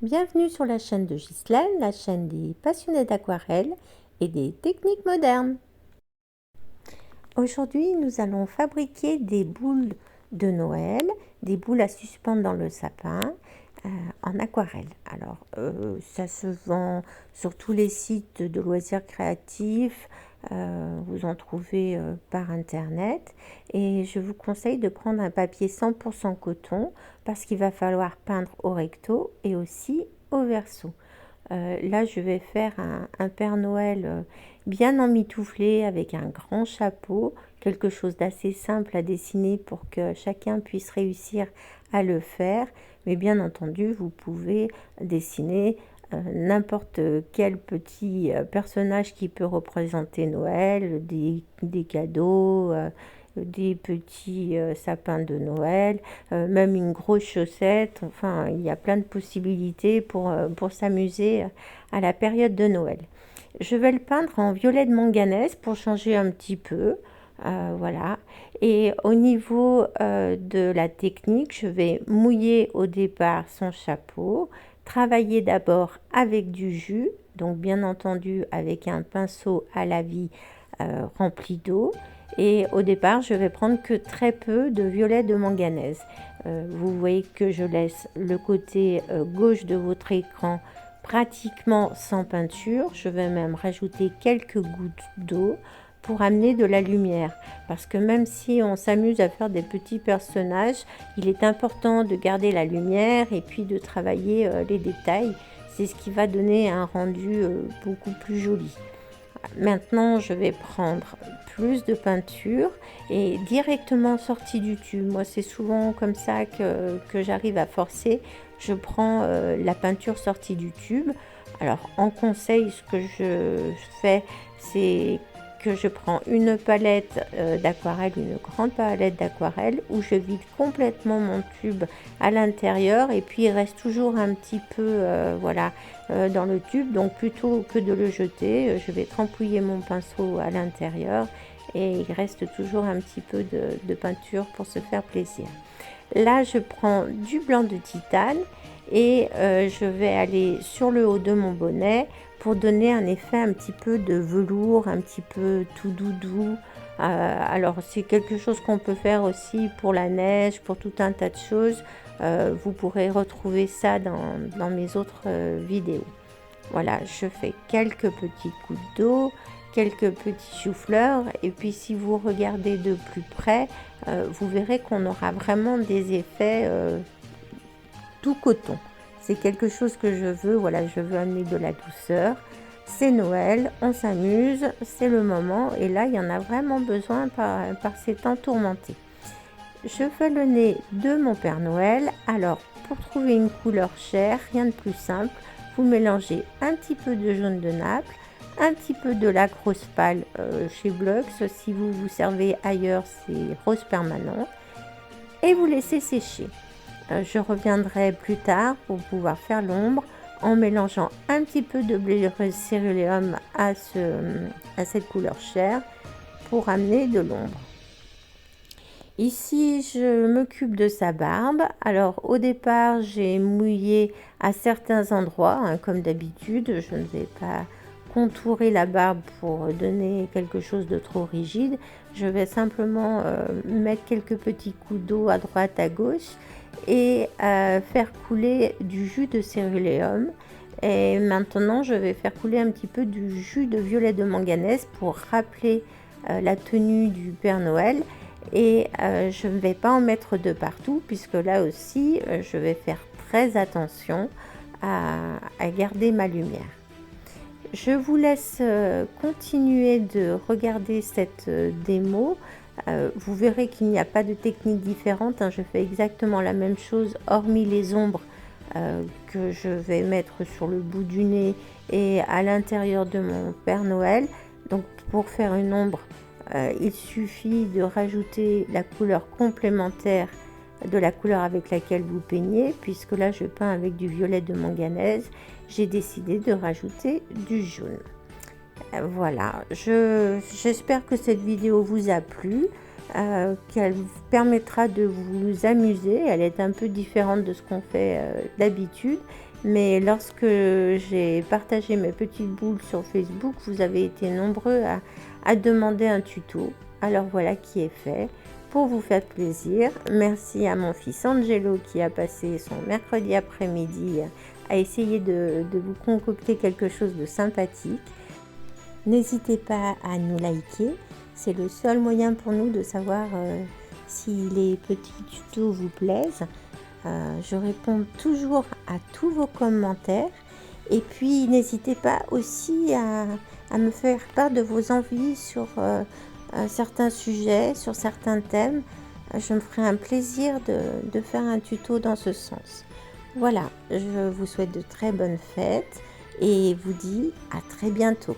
Bienvenue sur la chaîne de Ghislaine, la chaîne des passionnés d'aquarelle et des techniques modernes. Aujourd'hui, nous allons fabriquer des boules de Noël, des boules à suspendre dans le sapin en aquarelle. Alors, ça se vend sur tous les sites de loisirs créatifs, vous en trouvez par internet, et je vous conseille de prendre un papier 100% coton parce qu'il va falloir peindre au recto et aussi au verso. Là, je vais faire un Père Noël bien emmitouflé avec un grand chapeau, quelque chose d'assez simple à dessiner pour que chacun puisse réussir à le faire. Mais bien entendu, vous pouvez dessiner n'importe quel petit personnage qui peut représenter Noël, des cadeaux, des petits sapins de Noël, même une grosse chaussette. Enfin, il y a plein de possibilités pour s'amuser à la période de Noël. Je vais le peindre en violet de manganèse pour changer un petit peu. Voilà. Et au niveau de la technique, je vais mouiller au départ son chapeau, travailler d'abord avec du jus, donc bien entendu avec un pinceau à la vie rempli d'eau. Et au départ, je vais prendre que très peu de violet de manganèse. Vous voyez que je laisse le côté gauche de votre écran pratiquement sans peinture. Je vais même rajouter quelques gouttes d'eau pour amener de la lumière, parce que même si on s'amuse à faire des petits personnages, il est important de garder la lumière et puis de travailler les détails. C'est ce qui va donner un rendu beaucoup plus joli. Maintenant, je vais prendre plus de peinture et directement sortie du tube. Moi, c'est souvent comme ça que j'arrive à forcer. Je prends la peinture sortie du tube. Alors, en conseil, ce que je fais, c'est que je prends une palette d'aquarelle, une grande palette d'aquarelle, où je vide complètement mon tube à l'intérieur, et puis il reste toujours un petit peu voilà, dans le tube. Donc plutôt que de le jeter, je vais trempouiller mon pinceau à l'intérieur et il reste toujours un petit peu de peinture pour se faire plaisir. Là, je prends du blanc de titane et je vais aller sur le haut de mon bonnet pour donner un effet un petit peu de velours, un petit peu tout doudou. Alors c'est quelque chose qu'on peut faire aussi pour la neige, pour tout un tas de choses. Vous pourrez retrouver ça dans mes autres vidéos. Voilà, je fais quelques petites gouttes d'eau, quelques petits choux-fleurs, et puis si vous regardez de plus près, vous verrez qu'on aura vraiment des effets tout coton. C'est quelque chose que je veux, voilà, je veux amener de la douceur. C'est Noël, on s'amuse, c'est le moment, et là il y en a vraiment besoin par ces temps tourmentés. Je fais le nez de mon Père Noël. Alors pour trouver une couleur chère, rien de plus simple, vous mélangez un petit peu de jaune de Naples, un petit peu de lac rose pâle chez Blux, si vous vous servez ailleurs c'est rose permanent, et vous laissez sécher. Je reviendrai plus tard pour pouvoir faire l'ombre en mélangeant un petit peu de blé céruléum à cette couleur chair pour amener de l'ombre. Ici, je m'occupe de sa barbe. Alors, au départ, j'ai mouillé à certains endroits, hein, comme d'habitude. Je ne vais pas contourer la barbe pour donner quelque chose de trop rigide. Je vais simplement mettre quelques petits coups d'eau à droite, à gauche et faire couler du jus de céruléum. Et maintenant, je vais faire couler un petit peu du jus de violet de manganèse pour rappeler la tenue du Père Noël. Et je ne vais pas en mettre de partout puisque là aussi je vais faire très attention à garder ma lumière. Je vous laisse continuer de regarder cette démo. Vous verrez qu'il n'y a pas de technique différente, hein. Je fais exactement la même chose hormis les ombres que je vais mettre sur le bout du nez et à l'intérieur de mon Père Noël. Donc pour faire une ombre, il suffit de rajouter la couleur complémentaire de la couleur avec laquelle vous peignez. Puisque là je peins avec du violet de manganèse, j'ai décidé de rajouter du jaune. Voilà, j'espère que cette vidéo vous a plu. qu'elle vous permettra de vous amuser. Elle est un peu différente de ce qu'on fait d'habitude, mais lorsque j'ai partagé mes petites boules sur Facebook, vous avez été nombreux à demander un tuto. Alors voilà qui est fait pour vous faire plaisir. Merci à mon fils Angelo qui a passé son mercredi après-midi à essayer de vous concocter quelque chose de sympathique. N'hésitez pas à nous liker, c'est le seul moyen pour nous de savoir si les petits tutos vous plaisent. Je réponds toujours à tous vos commentaires et puis n'hésitez pas aussi à me faire part de vos envies sur certains sujets, sur certains thèmes. Je me ferai un plaisir de faire un tuto dans ce sens. Voilà, je vous souhaite de très bonnes fêtes et vous dis à très bientôt.